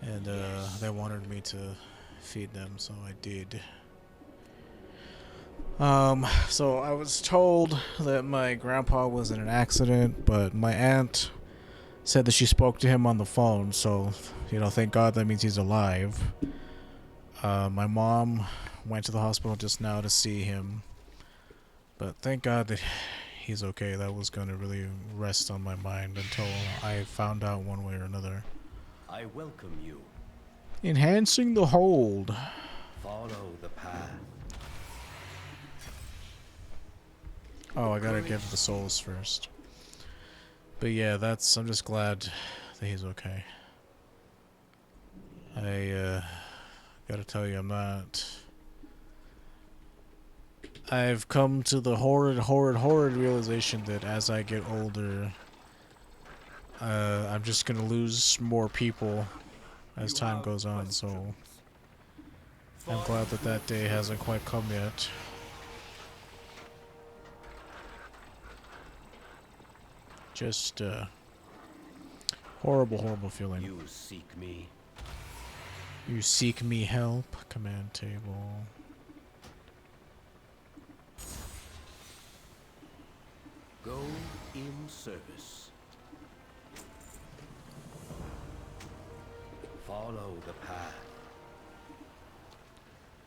and they wanted me to feed them, so I did. So I was told that my grandpa was in an accident, but my aunt said that she spoke to him on the phone, so, thank God that means he's alive. My mom went to the hospital just now to see him, but thank God that he's okay. That was going to really rest on my mind until I found out one way or another. I welcome you. Enhancing the hold. Follow the path. Oh, I gotta give the souls first. But yeah, I'm just glad that he's okay. I gotta tell you, I've come to the horrid realization that as I get older, I'm just gonna lose more people as time goes on, so I'm glad that that day hasn't quite come yet. Just, horrible feeling. You seek me. You seek me help? Command table. Go in service. Follow the path.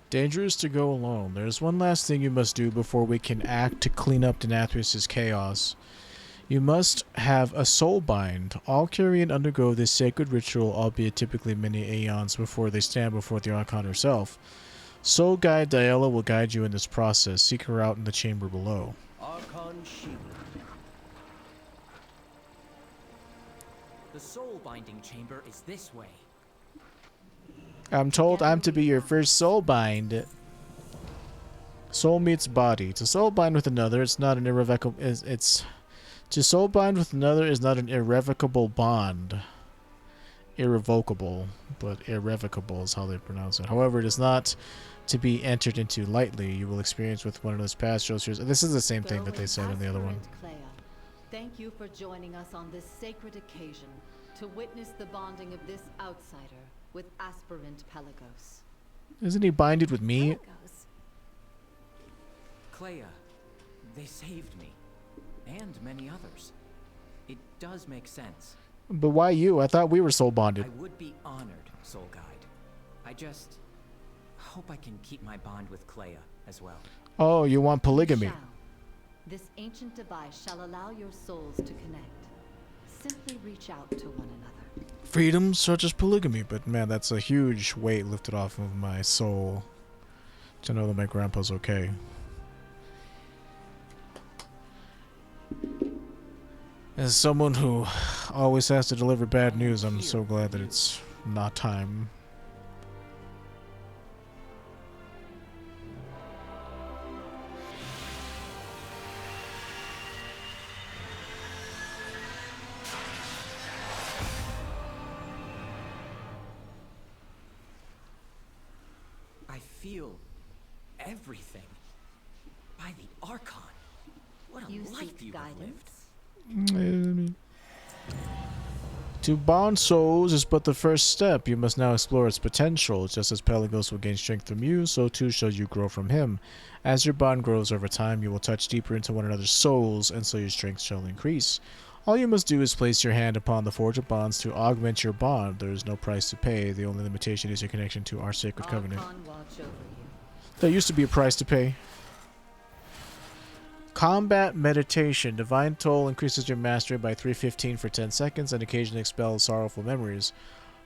Dangerous to go alone. There's one last thing you must do before we can act to clean up Denathrius' chaos. You must have a soul bind. All Kyrian undergo this sacred ritual, albeit typically many aeons before they stand before the Archon herself. Soul Guide Diella will guide you in this process. Seek her out in the chamber below. Archon Shield. The soul binding chamber is this way. I'm told I'm to be your first soul bind. Soul meets body. To soul bind with another, it's not an irrevocable. To soul bind with another is not an irrevocable bond. Irrevocable, but irrevocable is how they pronounce it. However, it is not to be entered into lightly. You will experience with one of those past shows. This is the same thing that they said in the other one. Thank you for joining us on this sacred occasion to witness the bonding of this outsider with aspirant Pelagos. Isn't he binded with me? Pelagos? Clea, they saved me. And many others. It does make sense. But why you? I thought we were soul bonded. I would be honored, Soul Guide. I just hope I can keep my bond with Clea as well. Oh, you want polygamy? This ancient device shall allow your souls to connect. Simply reach out to one another. Freedom such as polygamy, but man, that's a huge weight lifted off of my soul to know that my grandpa's okay. As someone who always has to deliver bad news, I'm so glad that it's not time. I feel everything. By the Archon. What a life you have lived. To bond souls is but the first step. You must now explore its potential. Just as Pelagos will gain strength from you, so too shall you grow from him. As your bond grows over time, you will touch deeper into one another's souls, and so your strength shall increase. All you must do is place your hand upon the forge of bonds to augment your bond. There is no price to pay. The only limitation is your connection to our sacred covenant. There used to be a price to pay. Combat meditation. Divine Toll increases your mastery by 315 for 10 seconds and occasionally expels sorrowful memories.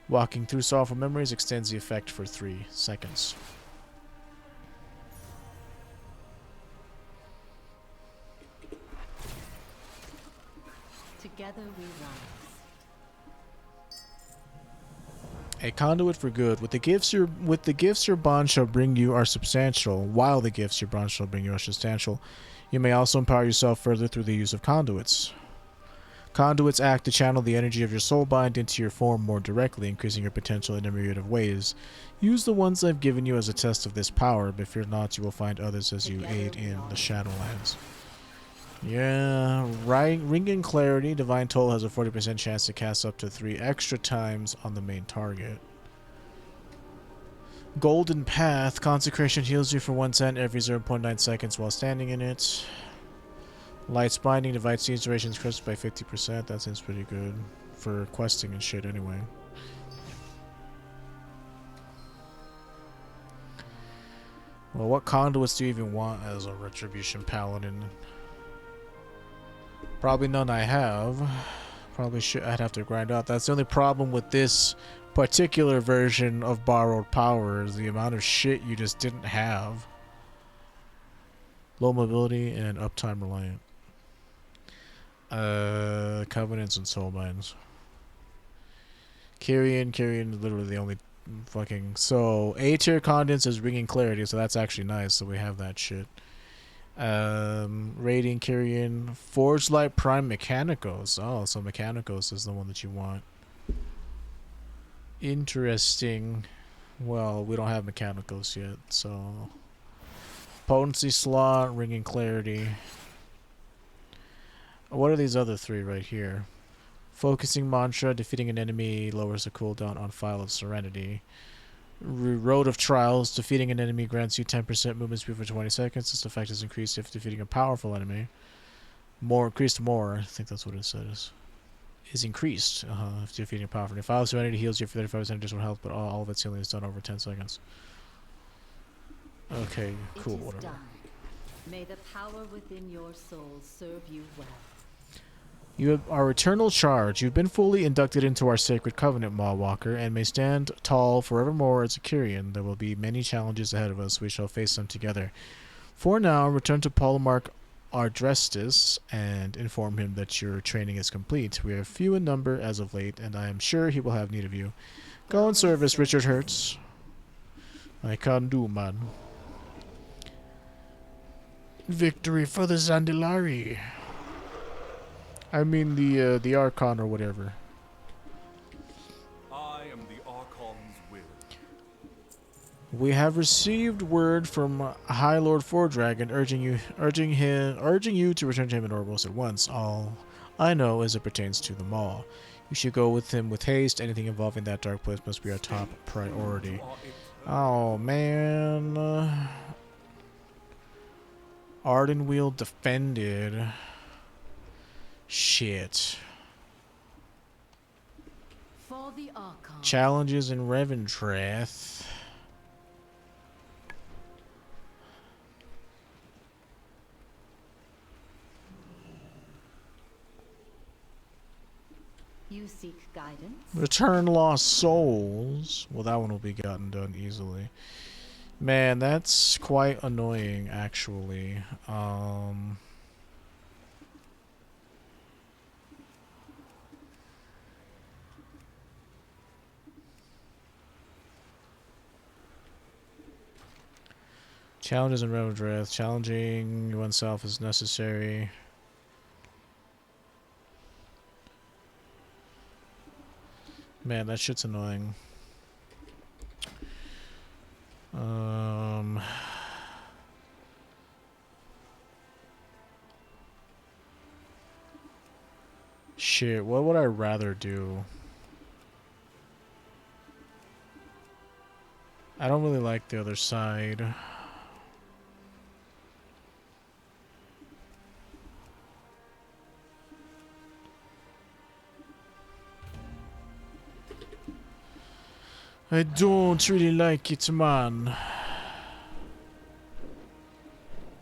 Walking through sorrowful memories extends the effect for 3 seconds. Together we rise. A conduit for good. With the gifts your bond shall bring you are substantial. While the gifts your bond shall bring you are substantial. You may also empower yourself further through the use of conduits. Conduits act to channel the energy of your soul bind into your form more directly, increasing your potential in a myriad of ways. Use the ones I've given you as a test of this power, but fear not, you will find others as you aid in the Shadowlands. Yeah, right. Ring in Clarity. Divine Toll has a 40% chance to cast up to 3 extra times on the main target. Golden Path. Consecration heals you for 110 every 0.9 seconds while standing in it. Light's Binding divides these durations crisp by 50%. That seems pretty good for questing and shit anyway. Well, what conduits do you even want as a Retribution Paladin? Probably none I have. Probably should. I'd have to grind out. That's the only problem with this particular version of Borrowed Power is the amount of shit you just didn't have. Low mobility and uptime reliant. Covenants and Soulbinds. Kyrian is literally the only fucking... So, A-tier Condens is Ringing Clarity, so that's actually nice, so we have that shit. Raiding Kyrian. Forge Light Prime Mechanicos. Oh, so Mechanicos is the one that you want. Interesting. Well, we don't have Mechanicos yet, so... Potency slot, Ringing Clarity. What are these other three right here? Focusing Mantra, defeating an enemy lowers the cooldown on File of Serenity. Road of Trials, defeating an enemy grants you 10% movement speed for 20 seconds. This effect is increased if defeating a powerful enemy. Increased more, I think that's what it says. Is increased if defeating a powerful enemy. File of Serenity heals you for 35% additional health, but all of its healing is done over 10 seconds. Okay, cool, whatever. Done. May the power within your soul serve you well. You are eternal charge. You've been fully inducted into our sacred covenant, Mawwalker, and may stand tall forevermore as a Kyrian. There will be many challenges ahead of us. We shall face them together. For now, return to Polemarch Ardrestis and inform him that your training is complete. We are few in number as of late, and I am sure he will have need of you. Go in service, Richard Hertz. I can do, man. Victory for the Zandilari. I mean the Archon or whatever. I am the Archon's will. We have received word from High Lord Fordragon urging you to return to him in Oribos at once. All I know as it pertains to the Maw. You should go with him with haste. Anything involving that dark place must be our top priority. Oh man. Ardenweald defended. Shit. For the Archon. Challenges in Revendreth. You seek guidance? Return Lost Souls. Well, that one will be gotten done easily. Man, that's quite annoying, actually. Challenges in Revendreth. Challenging oneself is necessary. Man, that shit's annoying. Shit, what would I rather do? I don't really like the other side. I don't really like it, man.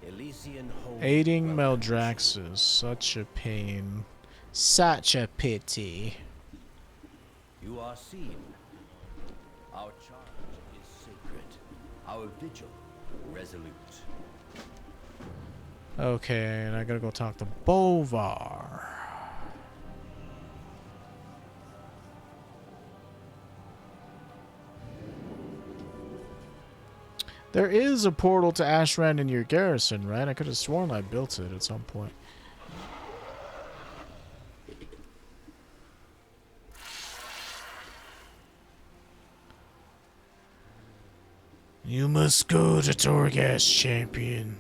Elysian home Aiding well Meldraxxus, such a pain. Such a pity. You are seen. Our charge is sacred. Our vigil resolute. Okay, and I gotta go talk to Bolvar. There is a portal to Ashran in your garrison, right? I could have sworn I built it at some point. You must go to Torghast, champion.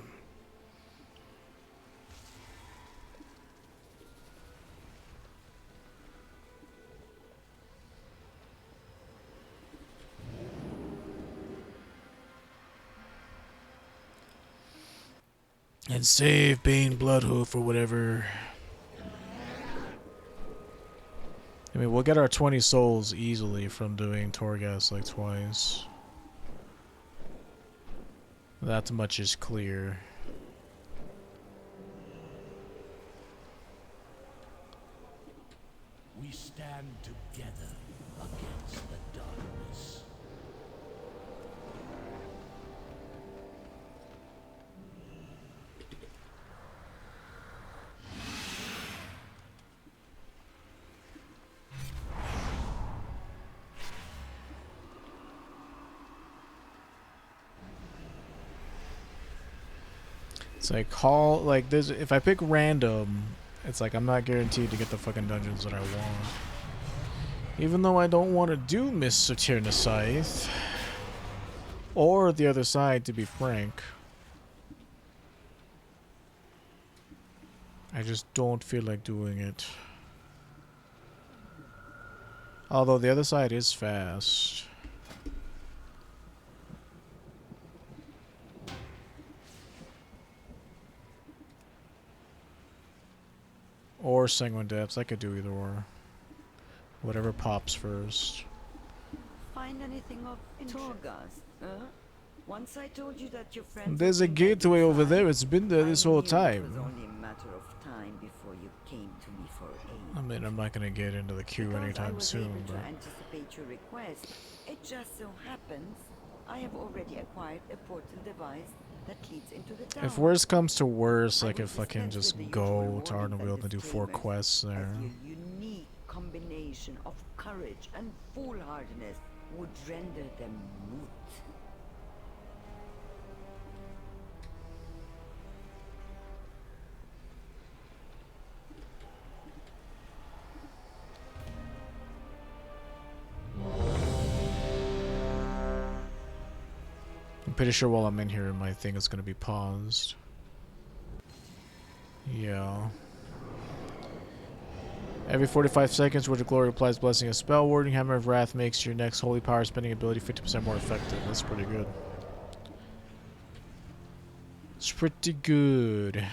And save Bane Bloodhoof or whatever. I mean, we'll get our 20 souls easily from doing Torghast like twice. That much is clear. We stand together against the darkness. It's like call like there's if I pick random, it's like I'm not guaranteed to get the fucking dungeons that I want. Even though I don't want to do Mists of Tyrna Scythe or the other side, to be frank. I just don't feel like doing it. Although the other side is fast. Or Sanguine Depths. I could do either or. Whatever pops first. Find anything of Torghast, huh? Once I told you that your friends There's a gateway over there. It's been there this whole It was time. only a matter of time before you came to me for aid. I mean, I'm not gonna get into the queue Because I anytime was soon, able but... to anticipate your request, it just so happens I have already acquired a portal device that leads into the town. If worse comes to worse, I like will if I can dispense just with the go usual to warnings Ardenweald and do 4 disclaimers, quests there. as your unique combination of courage and foolhardiness would render them moot. I'm pretty sure while I'm in here, my thing is gonna be paused. Yeah. Every 45 seconds, where the glory applies blessing of spell warding, Hammer of Wrath makes your next holy power spending ability 50% more effective. That's pretty good. It's pretty good.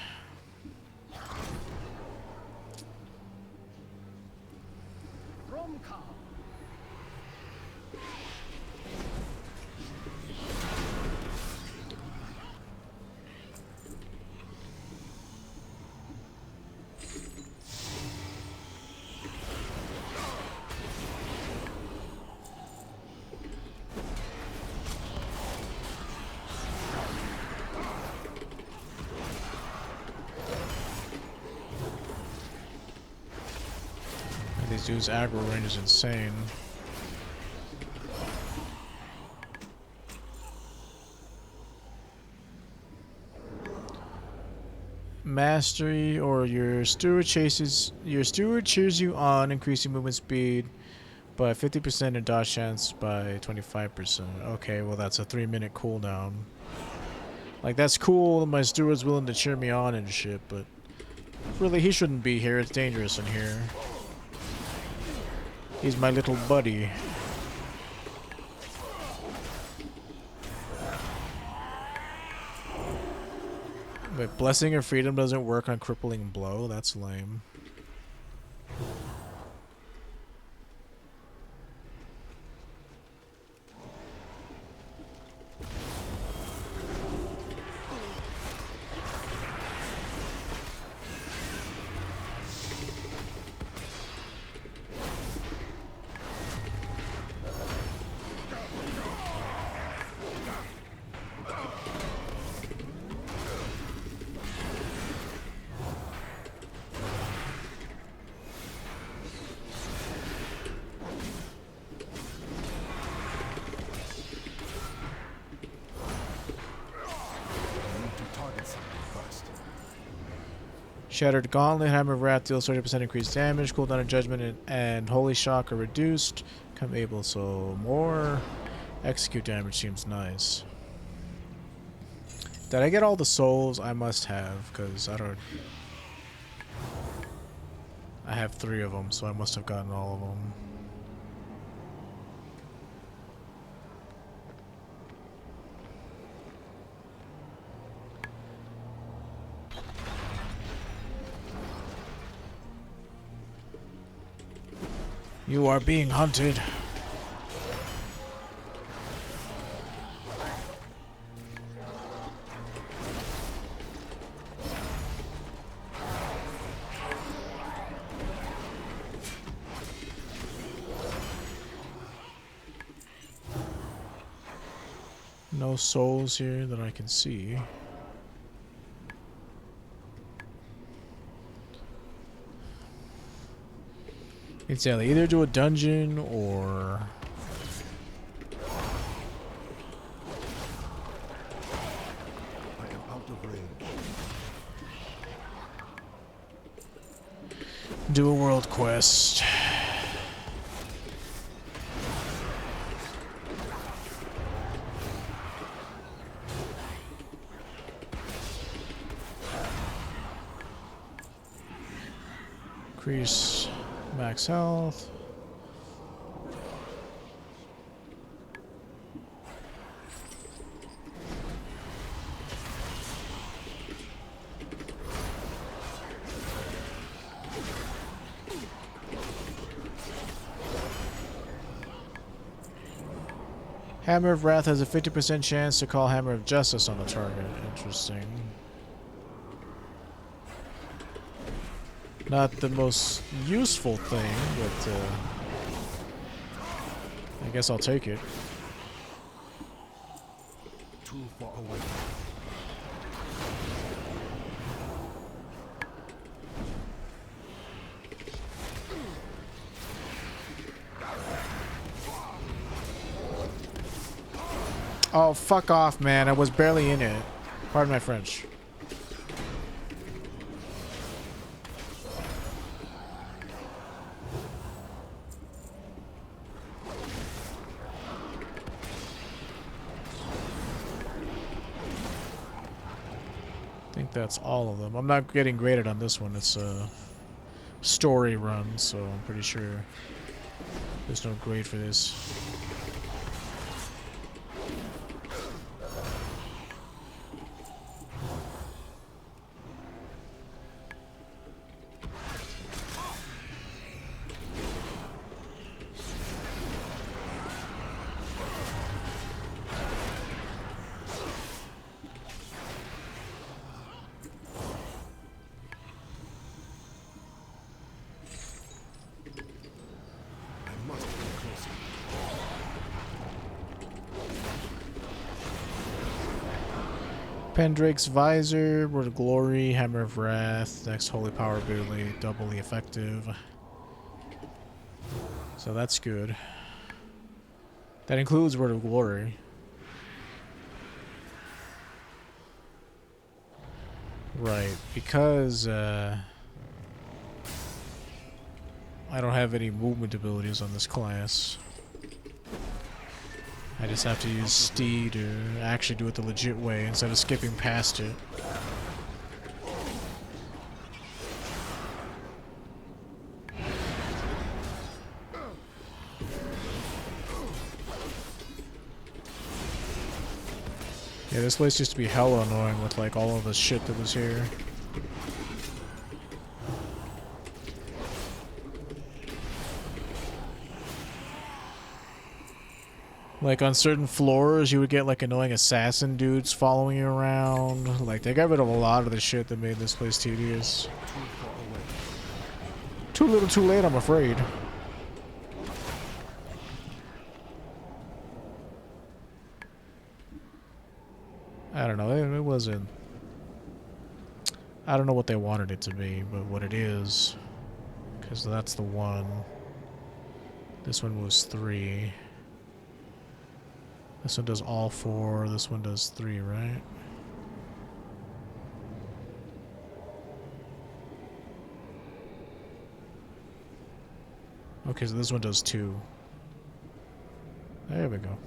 These dudes' aggro range is insane. Mastery, or your steward cheers you on, increasing movement speed by 50% and dodge chance by 25%. Okay, well that's a 3-minute cooldown. Like, that's cool, my steward's willing to cheer me on and shit, but really he shouldn't be here, it's dangerous in here. He's my little buddy. But Blessing of Freedom doesn't work on Crippling Blow? That's lame. Shattered Gauntlet, Hammer of Wrath deals 30% increased damage, cooldown of Judgment and Holy Shock are reduced. Become able, so more execute damage seems nice. Did I get all the souls? I must have, because I don't... I have 3 of them, so I must have gotten all of them. You are being hunted. No souls here that I can see. It's either do a dungeon or I am out of range. do a world quest. Increase max health. Hammer of Wrath has a 50% chance to call Hammer of Justice on the target. Interesting. Not the most useful thing, but I guess I'll take it. Too far away. Oh, fuck off, man. I was barely in it. Pardon my French. I think that's all of them. I'm not getting graded on this one. It's a story run, so I'm pretty sure there's no grade for this. I must be closer. Pendrake's Visor, Word of Glory, Hammer of Wrath, next Holy Power ability, doubly effective. So that's good. That includes Word of Glory. Right, because I don't have any movement abilities on this class. I just have to use Steed to actually do it the legit way instead of skipping past it. Yeah, this place used to be hella annoying with like all of the shit that was here. Like on certain floors, you would get like annoying assassin dudes following you around. Like they got rid of a lot of the shit that made this place tedious. Too far away. Too little too late, I'm afraid. I don't know, it wasn't... I don't know what they wanted it to be, but what it is. Because that's the one. This one was 3. This one does all 4, this one does 3, right? Okay, so this one does 2. There we go.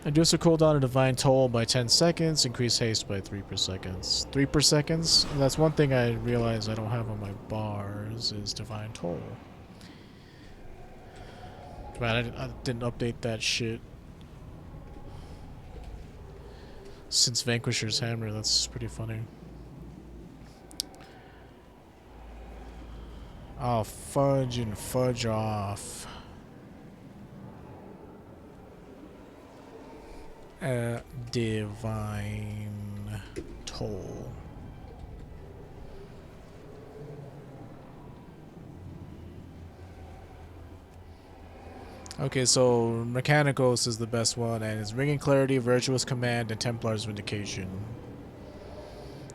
Reduce the cooldown of Divine Toll by 10 seconds, increase haste by 3 per second. 3 per seconds? That's one thing I realize I don't have on my bars, is Divine Toll. Man, I didn't update that shit since Vanquisher's Hammer. That's pretty funny. Oh, fudge and fudge off. Divine toll. Okay, so Mechanicos is the best one, and it's Ringing Clarity, Virtuous Command, and Templar's Vindication.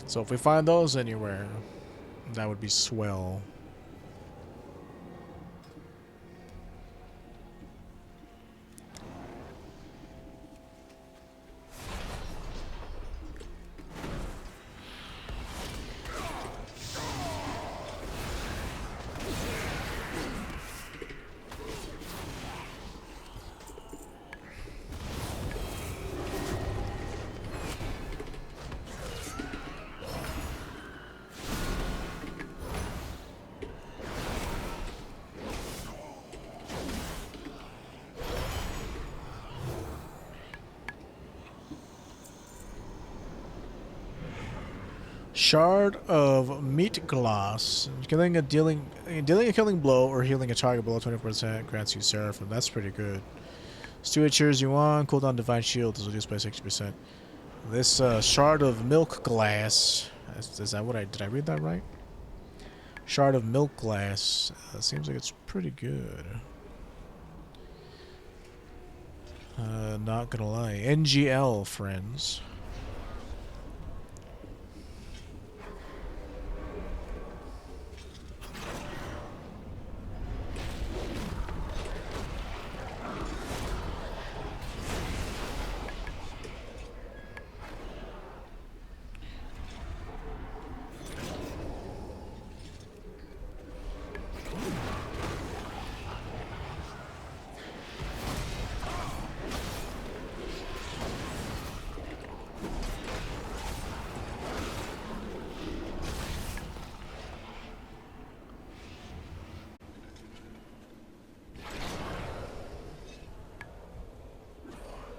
So if we find those anywhere, that would be swell. Shard of Meat Glass. Dealing a killing blow or healing a target below 20% grants you Seraphim. That's pretty good. Steward cheers you on. Cooldown Divine Shield is reduced by 60%. This Shard of Milk Glass. Is that what did I read that right? Shard of Milk Glass. Seems like it's pretty good. Not gonna lie. NGL, friends.